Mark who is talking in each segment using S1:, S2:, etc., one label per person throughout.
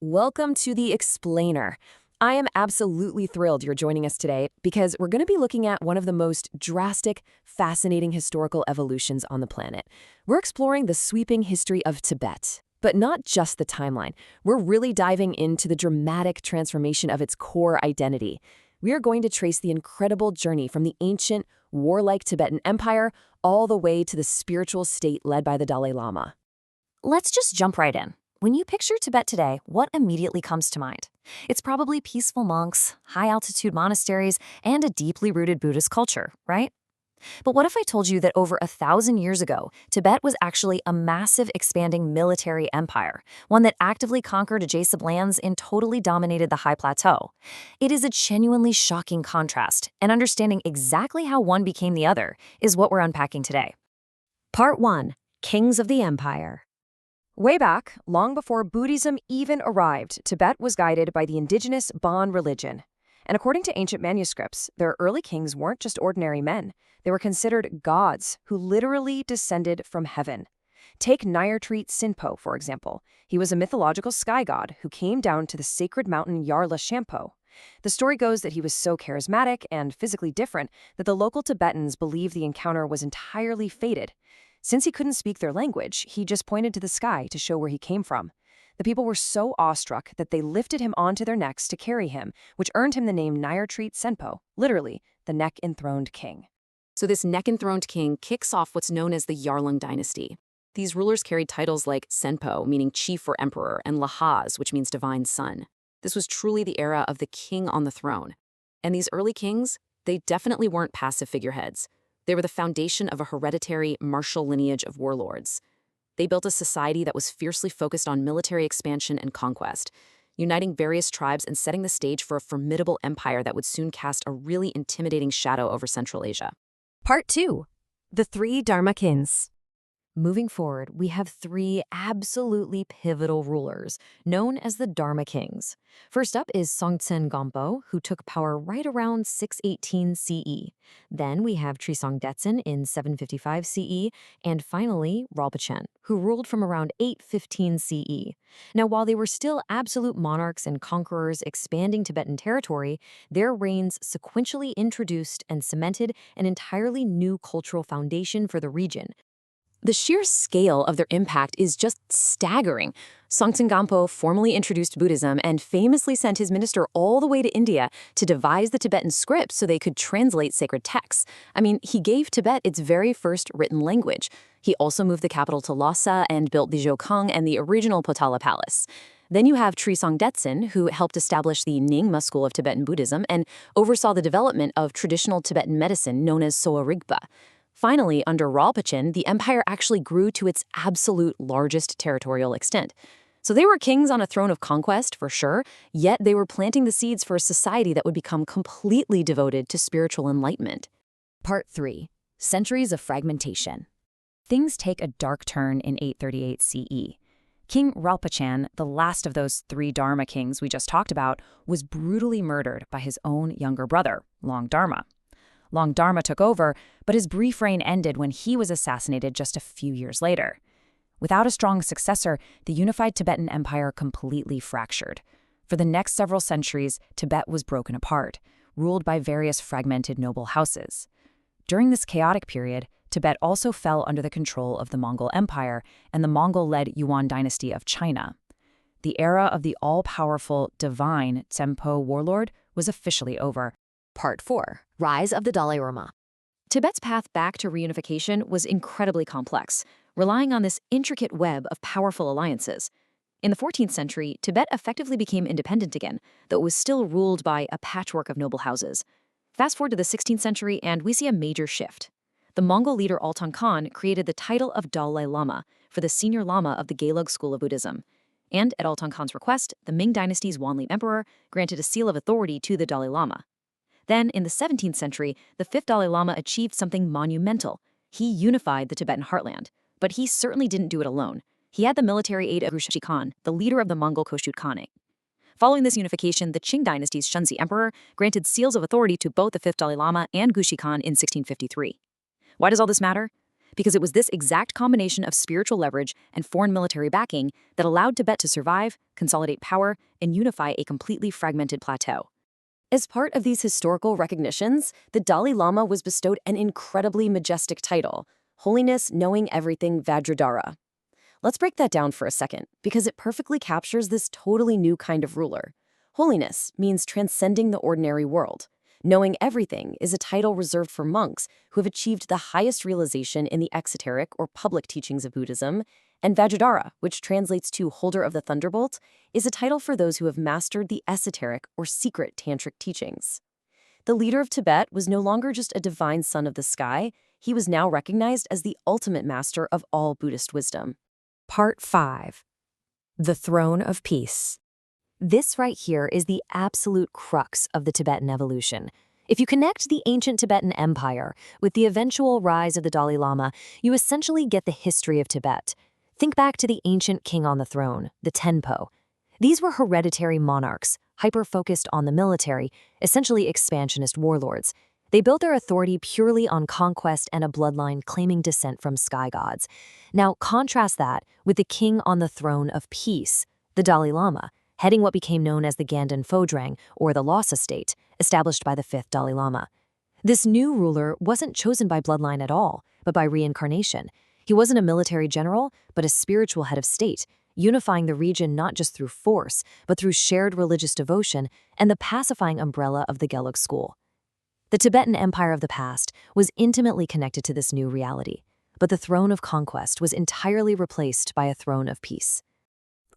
S1: Welcome to The Explainer. I am absolutely thrilled you're joining us today because we're going to be looking at one of the most drastic, fascinating historical evolutions on the planet. We're exploring the sweeping history of Tibet, but not just the timeline. We're really diving into the dramatic transformation of its core identity. We are going to trace the incredible journey from the ancient, warlike Tibetan Empire all the way to the spiritual state led by the Dalai Lama.
S2: Let's just jump right in. When you picture Tibet today, what immediately comes to mind? It's probably peaceful monks, high-altitude monasteries, and a deeply rooted Buddhist culture, right? But what if I told you that over 1,000 years ago, Tibet was actually a massive expanding military empire, one that actively conquered adjacent lands and totally dominated the high plateau? It is a genuinely shocking contrast, and understanding exactly how one became the other is what we're unpacking today.
S3: Part 1. Kings of the Empire. Way back, long before Buddhism even arrived, Tibet was guided by the indigenous Bon religion. And according to ancient manuscripts, their early kings weren't just ordinary men. They were considered gods who literally descended from heaven. Take Nyatri Tsenpo, for example. He was a mythological sky god who came down to the sacred mountain Yarlung Dynasty. The story goes that he was so charismatic and physically different that the local Tibetans believed the encounter was entirely fated. Since he couldn't speak their language, he just pointed to the sky to show where he came from. The people were so awestruck that they lifted him onto their necks to carry him, which earned him the name Nyatri Tsenpo, literally, the Neck-Enthroned King.
S1: So this Neck-Enthroned King kicks off what's known as the Yarlung Dynasty. These rulers carried titles like Tsenpo, meaning chief or emperor, and Lahaz, which means divine son. This was truly the era of the king on the throne. And these early kings, they definitely weren't passive figureheads. They were the foundation of a hereditary, martial lineage of warlords. They built a society that was fiercely focused on military expansion and conquest, uniting various tribes and setting the stage for a formidable empire that would soon cast a really intimidating shadow over Central Asia.
S3: Part 2. The Three Dharma Kings.
S2: Moving forward, we have three absolutely pivotal rulers, known as the Dharma Kings. First up is Songtsen Gampo, who took power right around 618 CE. Then we have Trisong Detsen in 755 CE, and finally, Ralpachen, who ruled from around 815 CE. Now, while they were still absolute monarchs and conquerors expanding Tibetan territory, their reigns sequentially introduced and cemented an entirely new cultural foundation for the region.
S1: The sheer scale of their impact is just staggering. Songtsen Gampo formally introduced Buddhism and famously sent his minister all the way to India to devise the Tibetan script so they could translate sacred texts. I mean, he gave Tibet its very first written language. He also moved the capital to Lhasa and built the Jokhang and the original Potala Palace. Then you have Trisong Detsen, who helped establish the Nyingma school of Tibetan Buddhism and oversaw the development of traditional Tibetan medicine known as Soa Rigpa. Finally, under Ralpachen, the empire actually grew to its absolute largest territorial extent. So they were kings on a throne of conquest, for sure, yet they were planting the seeds for a society that would become completely devoted to spiritual enlightenment.
S3: Part 3. Centuries of Fragmentation. Things take a dark turn in 838 CE. King Ralpachen, the last of those three Dharma kings we just talked about, was brutally murdered by his own younger brother, Long Dharma. Long Dharma took over, but his brief reign ended when he was assassinated just a few years later. Without a strong successor, the unified Tibetan Empire completely fractured. For the next several centuries, Tibet was broken apart, ruled by various fragmented noble houses. During this chaotic period, Tibet also fell under the control of the Mongol Empire and the Mongol-led Yuan dynasty of China. The era of the all-powerful, divine Tsenpo warlord was officially over.
S1: Part 4. Rise of the Dalai Lama. Tibet's path back to reunification was incredibly complex, relying on this intricate web of powerful alliances. In the 14th century, Tibet effectively became independent again, though it was still ruled by a patchwork of noble houses. Fast forward to the 16th century, and we see a major shift. The Mongol leader Altan Khan created the title of Dalai Lama for the senior lama of the Gelug school of Buddhism. And at Altan Khan's request, the Ming dynasty's Wanli emperor granted a seal of authority to the Dalai Lama. Then, in the 17th century, the fifth Dalai Lama achieved something monumental. He unified the Tibetan heartland. But he certainly didn't do it alone. He had the military aid of Gushi Khan, the leader of the Mongol Koshut Khanate. Following this unification, the Qing dynasty's Shunzi emperor granted seals of authority to both the fifth Dalai Lama and Gushi Khan in 1653. Why does all this matter? because it was this exact combination of spiritual leverage and foreign military backing that allowed Tibet to survive, consolidate power, and unify a completely fragmented plateau. As part of these historical recognitions, the Dalai Lama was bestowed an incredibly majestic title, Holiness Knowing Everything Vajradhara. Let's break that down for a second, because it perfectly captures this totally new kind of ruler. Holiness means transcending the ordinary world. Knowing everything is a title reserved for monks who have achieved the highest realization in the exoteric or public teachings of Buddhism, and Vajradhara, which translates to holder of the thunderbolt, is a title for those who have mastered the esoteric or secret tantric teachings. The leader of Tibet was no longer just a divine son of the sky, he was now recognized as the ultimate master of all Buddhist wisdom.
S2: Part 5. The Throne of Peace. This right here is the absolute crux of the Tibetan evolution. If you connect the ancient Tibetan Empire with the eventual rise of the Dalai Lama, you essentially get the history of Tibet. Think back to the ancient king on the throne, the Tsenpo. These were hereditary monarchs, hyper-focused on the military, essentially expansionist warlords. They built their authority purely on conquest and a bloodline claiming descent from sky gods. Now, contrast that with the king on the throne of peace, the Dalai Lama, heading what became known as the Ganden Phodrang, or the Lhasa state, established by the fifth Dalai Lama. This new ruler wasn't chosen by bloodline at all, but by reincarnation. He wasn't a military general, but a spiritual head of state, unifying the region not just through force, but through shared religious devotion and the pacifying umbrella of the Gelug school. The Tibetan Empire of the past was intimately connected to this new reality, but the throne of conquest was entirely replaced by a throne of peace.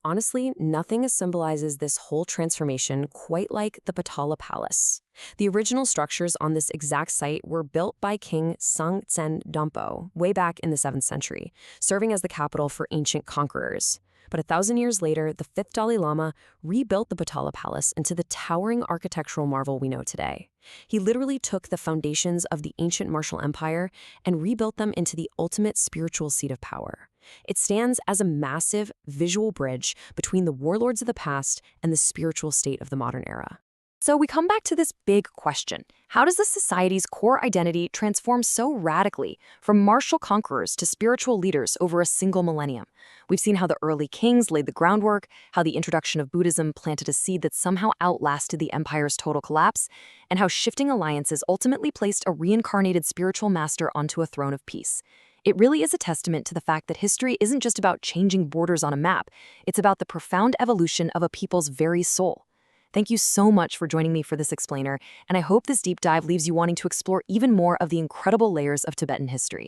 S1: Honestly, nothing symbolizes this whole transformation quite like the Potala Palace. The original structures on this exact site were built by King Songtsen Gampo way back in the 7th century, serving as the capital for ancient conquerors. But 1,000 years later, the 5th Dalai Lama rebuilt the Potala Palace into the towering architectural marvel we know today. He literally took the foundations of the ancient martial empire and rebuilt them into the ultimate spiritual seat of power. It stands as a massive visual bridge between the warlords of the past and the spiritual state of the modern era. So we come back to this big question. How does the society's core identity transform so radically from martial conquerors to spiritual leaders over a single millennium? We've seen how the early kings laid the groundwork, how the introduction of Buddhism planted a seed that somehow outlasted the empire's total collapse, and how shifting alliances ultimately placed a reincarnated spiritual master onto a throne of peace. It really is a testament to the fact that history isn't just about changing borders on a map, it's about the profound evolution of a people's very soul. Thank you so much for joining me for this explainer, and I hope this deep dive leaves you wanting to explore even more of the incredible layers of Tibetan history.